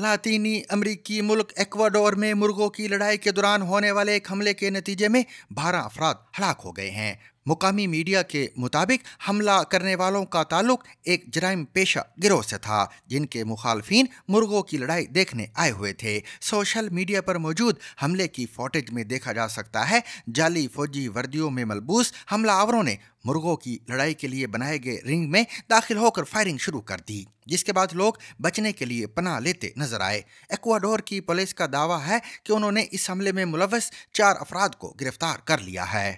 लातीनी अमरीकी मुल्क एक्वाडोर में मुर्गों की लड़ाई के दौरान होने वाले एक हमले के नतीजे में 12 अफराद हलाक हो गए हैं। मुकामी मीडिया के मुताबिक हमला करने वालों का ताल्लुक एक जराइम पेशा गिरोह से था, जिनके मुखालफिन मुर्गों की लड़ाई देखने आए हुए थे। सोशल मीडिया पर मौजूद हमले की फुटेज में देखा जा सकता है जाली फौजी वर्दियों में मलबूस हमलावरों ने मुर्गों की लड़ाई के लिए बनाए गए रिंग में दाखिल होकर फायरिंग शुरू कर दी, जिसके बाद लोग बचने के लिए पनाह लेते नजर आए। एक्वाडोर की पुलिस का दावा है कि उन्होंने इस हमले में मुलव्वस 4 अफराद को गिरफ्तार कर लिया है।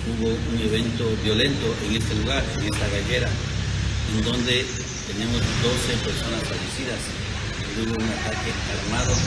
Hubo un evento violento en este lugar, en esta gallera, en donde tenemos 12 personas fallecidas. Hubo un ataque armado,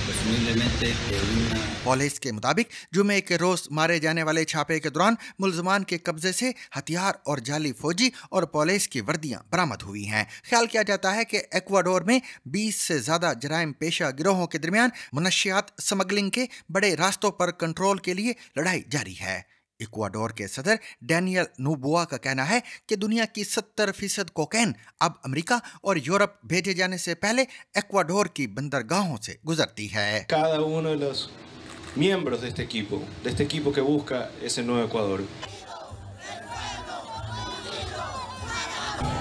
presumiblemente de una... police के मुताबिक जुमे के रोज मारे जाने वाले छापे के दौरान मुलजमान के कब्जे से हथियार और जाली फौजी और पुलिस की वर्दियां बरामद हुई हैं। ख्याल किया जाता है कि एक्वाडोर में 20 से ज्यादा जराइम पेशा गिरोहों के दरमियान मनशियात स्मगलिंग के बड़े रास्तों पर कंट्रोल के लिए लड़ाई जारी है। इक्वाडोर के सदर डैनियल नोबोआ का कहना है कि दुनिया की 70% कोकेन अब अमेरिका और यूरोप भेजे जाने से पहले एक्वाडोर की बंदरगाहों से गुजरती है। Cada uno de los miembros de este equipo que busca ese nuevo Ecuador.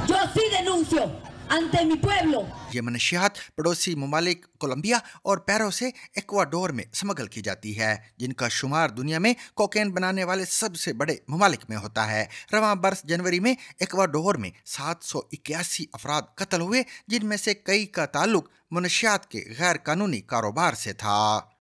Yo sí denuncio ante mi pueblo। ये मनशियात पड़ोसी ममालिक कोलंबिया और पेरू से एक्वाडोर में स्मगल की जाती है, जिनका शुमार दुनिया में कोकेन बनाने वाले सबसे बड़े ममालिक में होता है। रवां बरस जनवरी में एक्वाडोर में 781 अफराद कत्ल हुए, जिनमें से कई का ताल्लुक मनशियात के गैर कानूनी कारोबार से था।